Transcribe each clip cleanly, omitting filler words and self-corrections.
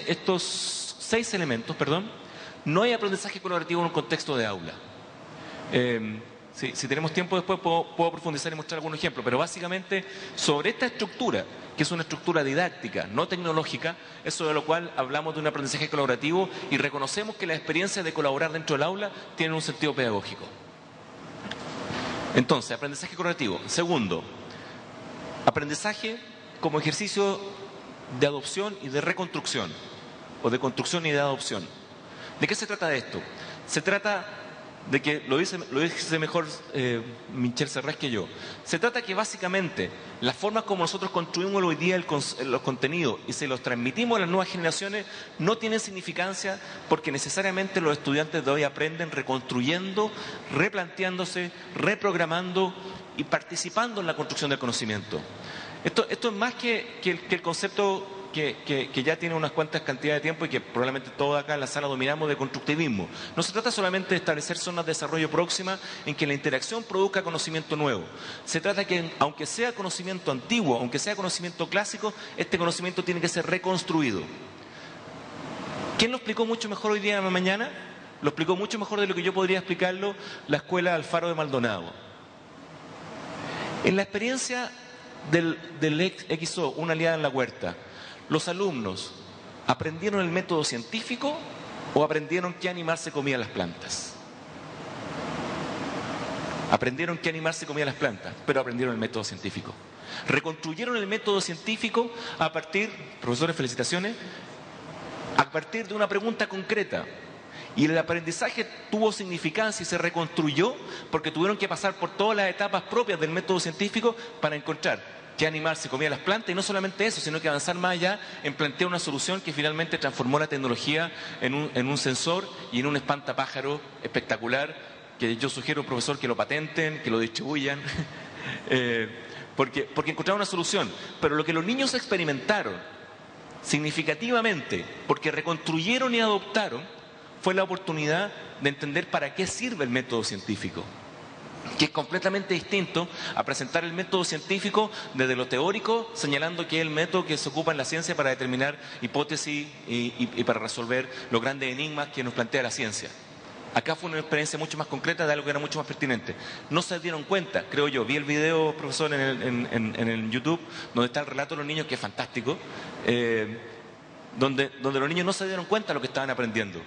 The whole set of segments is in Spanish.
estos 6 elementos, no hay aprendizaje colaborativo en un contexto de aula. Si tenemos tiempo después puedo profundizar y mostrar algún ejemplo, pero básicamente sobre esta estructura, que es una estructura didáctica, no tecnológica, eso de lo cual hablamos de un aprendizaje colaborativo y reconocemos que la experiencia de colaborar dentro del aula tiene un sentido pedagógico. Entonces, aprendizaje colaborativo. Segundo, aprendizaje como ejercicio de adopción y de reconstrucción, o de construcción y de adopción. ¿De qué se trata esto? Se trata de que, lo dice mejor Michel Serres que yo, se trata que básicamente las formas como nosotros construimos hoy día los contenidos y se los transmitimos a las nuevas generaciones no tienen significancia porque necesariamente los estudiantes de hoy aprenden reconstruyendo, replanteándose, reprogramando y participando en la construcción del conocimiento. Esto es más que el concepto que ya tiene unas cuantas cantidades de tiempo y que probablemente todos acá en la sala dominamos de constructivismo. No se trata solamente de establecer zonas de desarrollo próximas en que la interacción produzca conocimiento nuevo. Se trata que, aunque sea conocimiento antiguo, aunque sea conocimiento clásico, este conocimiento tiene que ser reconstruido. ¿Quién lo explicó mucho mejor hoy día en la mañana? Lo explicó mucho mejor de lo que yo podría explicarlo la Escuela Alfaro de Maldonado. En la experiencia del XO, una aliada en la huerta, ¿los alumnos aprendieron el método científico o aprendieron qué animal se comía las plantas? Aprendieron qué animal se comía las plantas, pero aprendieron el método científico. Reconstruyeron el método científico a partir, profesores, felicitaciones, a partir de una pregunta concreta. Y el aprendizaje tuvo significancia y se reconstruyó porque tuvieron que pasar por todas las etapas propias del método científico para encontrar qué animal se comía las plantas, y no solamente eso, sino que avanzar más allá en plantear una solución que finalmente transformó la tecnología en un sensor y en un espantapájaro espectacular, que yo sugiero, profesor, que lo patenten, que lo distribuyan, porque encontraron una solución. Pero lo que los niños experimentaron significativamente, porque reconstruyeron y adoptaron, fue la oportunidad de entender para qué sirve el método científico, que es completamente distinto a presentar el método científico desde lo teórico, señalando que es el método que se ocupa en la ciencia para determinar hipótesis y para resolver los grandes enigmas que nos plantea la ciencia. Acá fue una experiencia mucho más concreta de algo que era mucho más pertinente. No se dieron cuenta, creo yo, vi el video, profesor, en el YouTube, donde está el relato de los niños, que es fantástico, donde los niños no se dieron cuenta de lo que estaban aprendiendo,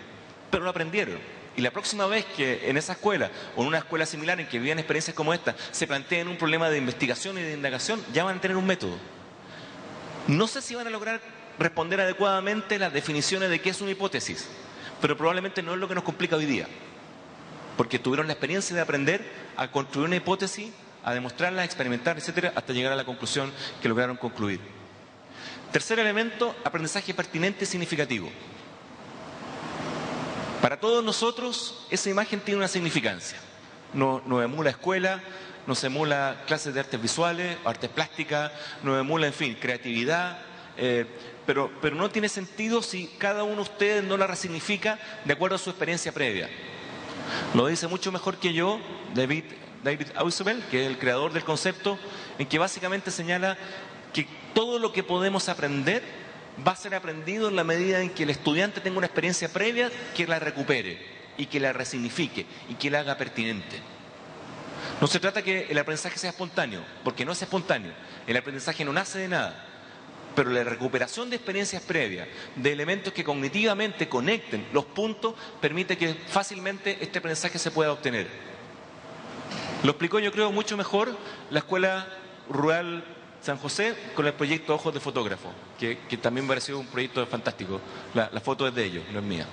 pero lo aprendieron. Y la próxima vez que en esa escuela o en una escuela similar en que vivan experiencias como esta se planteen un problema de investigación y de indagación, ya van a tener un método. No sé si van a lograr responder adecuadamente las definiciones de qué es una hipótesis, pero probablemente no es lo que nos complica hoy día, porque tuvieron la experiencia de aprender a construir una hipótesis, a demostrarla, a experimentar, etcétera, hasta llegar a la conclusión que lograron concluir. Tercer elemento, aprendizaje pertinente y significativo. Para todos nosotros esa imagen tiene una significancia. Nos emula escuela, nos emula clases de artes visuales, artes plásticas, nos emula, en fin, creatividad, pero no tiene sentido si cada uno de ustedes no la resignifica de acuerdo a su experiencia previa. Lo dice mucho mejor que yo David Ausubel, que es el creador del concepto, en que básicamente señala que todo lo que podemos aprender va a ser aprendido en la medida en que el estudiante tenga una experiencia previa que la recupere y que la resignifique y que la haga pertinente. No se trata que el aprendizaje sea espontáneo, porque no es espontáneo. El aprendizaje no nace de nada, pero la recuperación de experiencias previas, de elementos que cognitivamente conecten los puntos, permite que fácilmente este aprendizaje se pueda obtener. Lo explicó, yo creo, mucho mejor la Escuela Rural San José con el proyecto Ojos de Fotógrafo, que también me pareció un proyecto fantástico. La foto es de ellos, no es mía.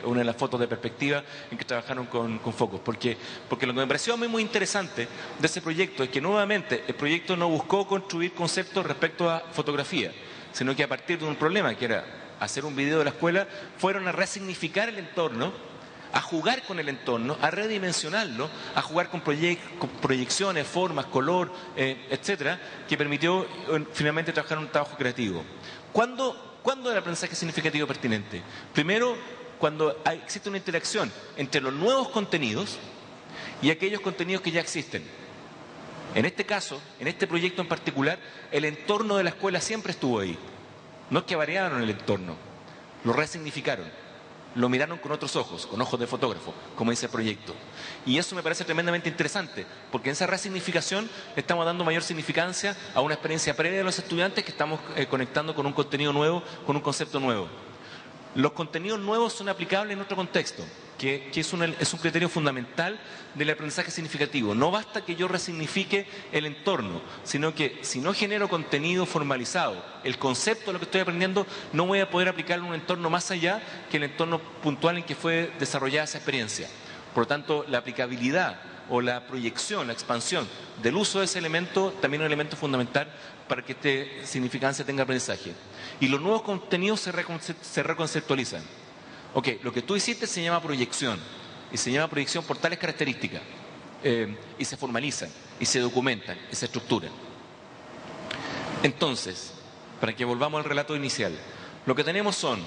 Una de las fotos de perspectiva en que trabajaron con focos. Porque lo que me pareció a mí muy interesante de ese proyecto es que nuevamente el proyecto no buscó construir conceptos respecto a fotografía, sino que a partir de un problema que era hacer un video de la escuela, fueron a resignificar el entorno, a jugar con el entorno, a redimensionarlo, a jugar con proyecciones, formas, color, etcétera, que permitió finalmente trabajar un trabajo creativo. ¿Cuándo el aprendizaje significativo pertinente? Primero, cuando existe una interacción entre los nuevos contenidos y aquellos contenidos que ya existen. En este caso, en este proyecto en particular, el entorno de la escuela siempre estuvo ahí. No es que variaron el entorno. lo resignificaron, lo miraron con otros ojos, con ojos de fotógrafo, como dice el proyecto. Y eso me parece tremendamente interesante, porque en esa resignificación le estamos dando mayor significancia a una experiencia previa de los estudiantes que estamos conectando con un contenido nuevo, con un concepto nuevo. Los contenidos nuevos son aplicables en otro contexto, que es un criterio fundamental del aprendizaje significativo. No basta que yo resignifique el entorno, sino que si no genero contenido formalizado, el concepto de lo que estoy aprendiendo, no voy a poder aplicarlo en un entorno más allá que el entorno puntual en que fue desarrollada esa experiencia. Por lo tanto, la aplicabilidad o la proyección, la expansión del uso de ese elemento, también es un elemento fundamental para que esta significancia tenga aprendizaje. Y los nuevos contenidos se reconceptualizan. Ok, lo que tú hiciste se llama proyección, y se llama proyección por tales características, y se formalizan, y se documentan, y se estructuran. Entonces, para que volvamos al relato inicial, lo que tenemos son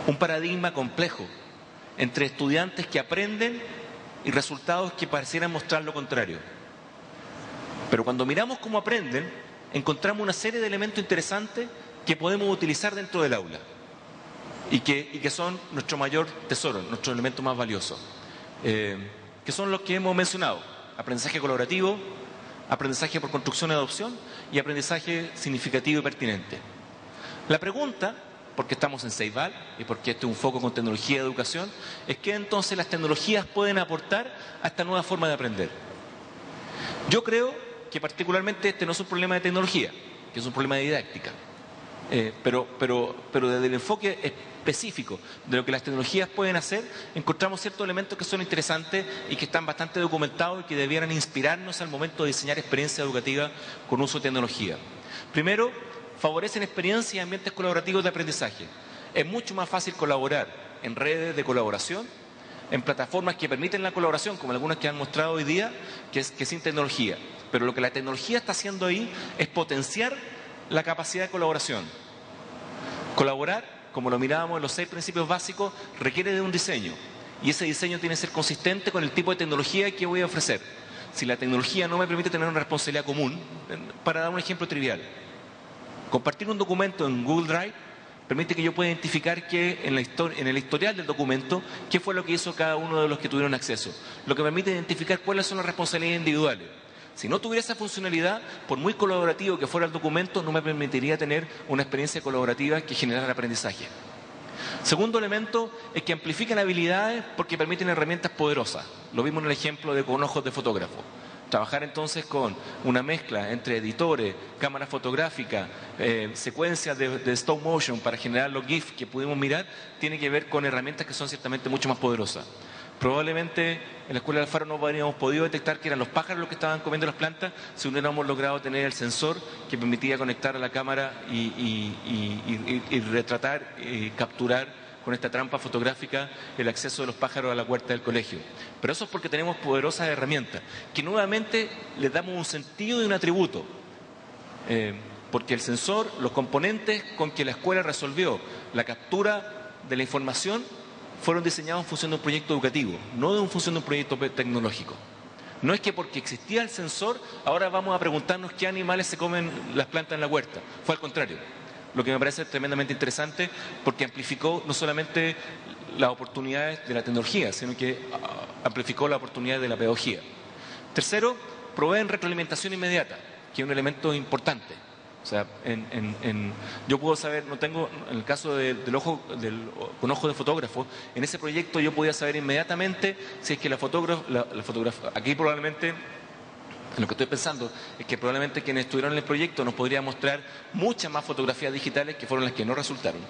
un paradigma complejo entre estudiantes que aprenden y resultados que parecieran mostrar lo contrario. Pero cuando miramos cómo aprenden, encontramos una serie de elementos interesantes que podemos utilizar dentro del aula y que son nuestro mayor tesoro, nuestro elemento más valioso, que son los que hemos mencionado: aprendizaje colaborativo, aprendizaje por construcción y adopción y aprendizaje significativo y pertinente. La pregunta, porque estamos en Ceibal y porque este es un foco con tecnología y educación, es qué entonces las tecnologías pueden aportar a esta nueva forma de aprender. Yo creo que particularmente este no es un problema de tecnología, que es un problema de didáctica. Pero desde el enfoque específico de lo que las tecnologías pueden hacer, encontramos ciertos elementos que son interesantes y que están bastante documentados y que debieran inspirarnos al momento de diseñar experiencias educativas con uso de tecnología. Primero, favorecen experiencias y ambientes colaborativos de aprendizaje. Es mucho más fácil colaborar en redes de colaboración, en plataformas que permiten la colaboración, como algunas que han mostrado hoy día, que sin tecnología. Pero lo que la tecnología está haciendo ahí es potenciar la capacidad de colaboración. Colaborar, como lo mirábamos en los 6 principios básicos, requiere de un diseño. Y ese diseño tiene que ser consistente con el tipo de tecnología que voy a ofrecer. Si la tecnología no me permite tener una responsabilidad común, para dar un ejemplo trivial, compartir un documento en Google Drive permite que yo pueda identificar en el historial del documento qué fue lo que hizo cada uno de los que tuvieron acceso, lo que permite identificar cuáles son las responsabilidades individuales. Si no tuviera esa funcionalidad, por muy colaborativo que fuera el documento, no me permitiría tener una experiencia colaborativa que generara aprendizaje. Segundo elemento es que amplifican habilidades porque permiten herramientas poderosas. Lo vimos en el ejemplo de con ojos de fotógrafo. Trabajar entonces con una mezcla entre editores, cámara fotográfica, secuencias de stop motion para generar los GIFs que pudimos mirar, tiene que ver con herramientas que son ciertamente mucho más poderosas. Probablemente en la Escuela del Faro no habríamos podido detectar que eran los pájaros los que estaban comiendo las plantas si no hubiéramos logrado tener el sensor que permitía conectar a la cámara y retratar y capturar con esta trampa fotográfica el acceso de los pájaros a la huerta del colegio. Pero eso es porque tenemos poderosas herramientas que nuevamente les damos un sentido y un atributo. Porque el sensor, los componentes con que la escuela resolvió la captura de la información fueron diseñados en función de un proyecto educativo, no en función de un proyecto tecnológico. No es que porque existía el sensor, ahora vamos a preguntarnos qué animales se comen las plantas en la huerta. Fue al contrario. Lo que me parece tremendamente interesante porque amplificó no solamente las oportunidades de la tecnología, sino que amplificó las oportunidades de la pedagogía. Tercero, proveen retroalimentación inmediata, que es un elemento importante. O sea, yo puedo saber, no tengo, en el caso con ojo de fotógrafo, en ese proyecto yo podía saber inmediatamente si es que la fotografía, aquí probablemente, lo que estoy pensando es que probablemente quienes estuvieron en el proyecto nos podrían mostrar muchas más fotografías digitales que fueron las que no resultaron.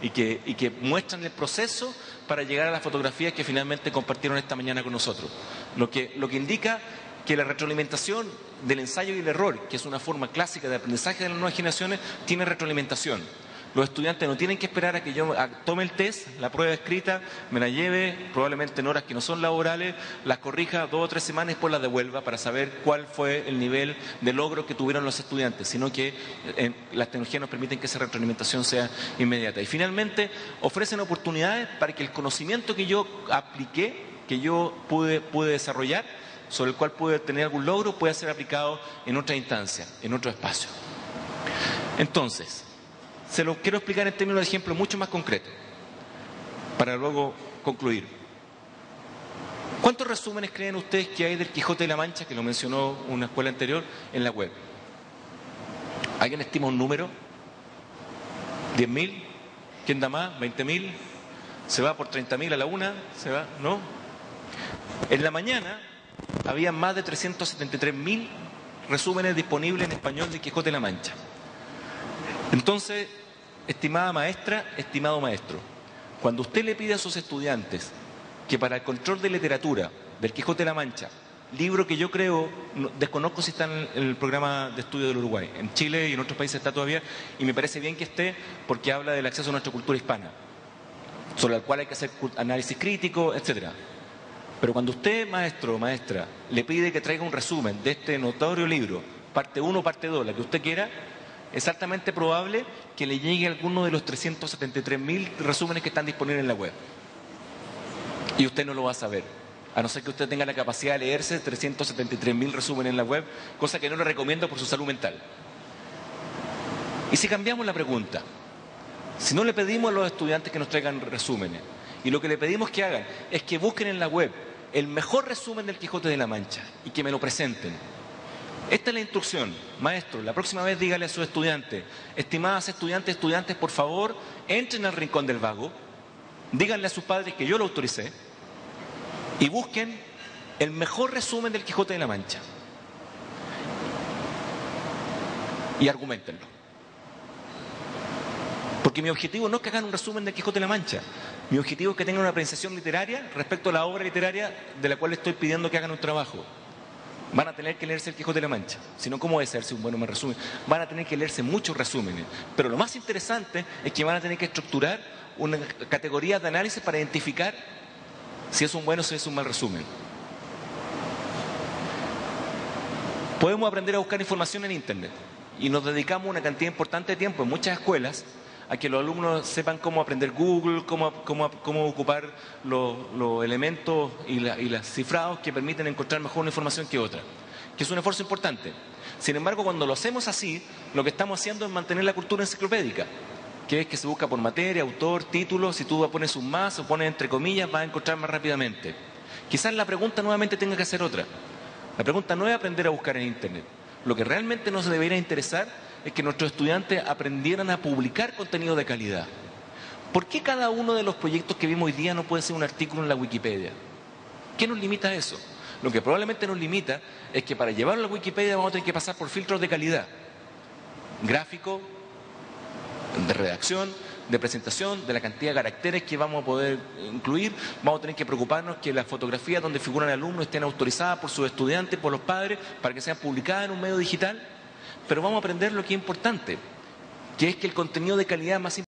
Y que muestran el proceso para llegar a las fotografías que finalmente compartieron esta mañana con nosotros. Lo que indica que la retroalimentación del ensayo y el error, que es una forma clásica de aprendizaje de las nuevas generaciones, tiene retroalimentación. Los estudiantes no tienen que esperar a que yo tome el test, la prueba escrita, me la lleve, probablemente en horas que no son laborales, las corrija 2 o 3 semanas y después las devuelva para saber cuál fue el nivel de logro que tuvieron los estudiantes, sino que las tecnologías nos permiten que esa retroalimentación sea inmediata. Y finalmente, ofrecen oportunidades para que el conocimiento que yo apliqué, que yo pude desarrollar, sobre el cual pude tener algún logro, puede ser aplicado en otra instancia, en otro espacio. Entonces, Se lo quiero explicar en términos de ejemplo mucho más concretos, para luego concluir. ¿Cuántos resúmenes creen ustedes que hay del Quijote de la Mancha, que lo mencionó una escuela anterior, en la web? ¿Alguien estima un número? ¿10.000? ¿Quién da más? ¿20.000? ¿Se va por 30.000 a la una? ¿Se va? ¿No? En la mañana había más de 373.000 resúmenes disponibles en español de Quijote de la Mancha. Entonces, estimada maestra, estimado maestro, cuando usted le pide a sus estudiantes que para el control de literatura del Quijote de la Mancha, libro que yo creo, desconozco si está en el programa de estudio del Uruguay, en Chile y en otros países está todavía, y me parece bien que esté porque habla del acceso a nuestra cultura hispana, sobre el cual hay que hacer análisis crítico, etcétera. Pero cuando usted, maestro o maestra, le pide que traiga un resumen de este notorio libro, parte 1, parte 2, la que usted quiera, es altamente probable que le llegue alguno de los 373.000 resúmenes que están disponibles en la web. Y usted no lo va a saber, a no ser que usted tenga la capacidad de leerse 373.000 resúmenes en la web, cosa que no le recomiendo por su salud mental. Y si cambiamos la pregunta, si no le pedimos a los estudiantes que nos traigan resúmenes, y lo que le pedimos que hagan es que busquen en la web el mejor resumen del Quijote de la Mancha y que me lo presenten. Esta es la instrucción. Maestro, la próxima vez dígale a sus estudiantes, estimadas estudiantes, por favor, entren al Rincón del Vago, díganle a sus padres que yo lo autoricé y busquen el mejor resumen del Quijote de la Mancha. Y argumentenlo. Porque mi objetivo no es que hagan un resumen del Quijote de la Mancha. Mi objetivo es que tengan una apreciación literaria respecto a la obra literaria de la cual estoy pidiendo que hagan un trabajo. Van a tener que leerse el Quijote de la Mancha. Si no, ¿cómo va a hacerse un buen resumen? Van a tener que leerse muchos resúmenes. Pero lo más interesante es que van a tener que estructurar una categoría de análisis para identificar si es un buen o si es un mal resumen. Podemos aprender a buscar información en Internet y nos dedicamos una cantidad importante de tiempo en muchas escuelas a que los alumnos sepan cómo aprender Google, cómo ocupar los elementos y los cifrados que permiten encontrar mejor una información que otra, que es un esfuerzo importante. Sin embargo, cuando lo hacemos así, lo que estamos haciendo es mantener la cultura enciclopédica, que es que se busca por materia, autor, título. Si tú pones un más o pones entre comillas, vas a encontrar más rápidamente. Quizás la pregunta nuevamente tenga que ser otra. La pregunta no es aprender a buscar en Internet. Lo que realmente nos debería interesar es que nuestros estudiantes aprendieran a publicar contenido de calidad. ¿Por qué cada uno de los proyectos que vimos hoy día no puede ser un artículo en la Wikipedia? ¿Qué nos limita a eso? Lo que probablemente nos limita es que para llevarlo a la Wikipedia vamos a tener que pasar por filtros de calidad. Gráfico, de redacción, de presentación, de la cantidad de caracteres que vamos a poder incluir. Vamos a tener que preocuparnos que las fotografías donde figuran alumnos estén autorizadas por sus estudiantes, por los padres, para que sean publicadas en un medio digital. Pero vamos a aprender lo que es importante, que es que el contenido de calidad más importante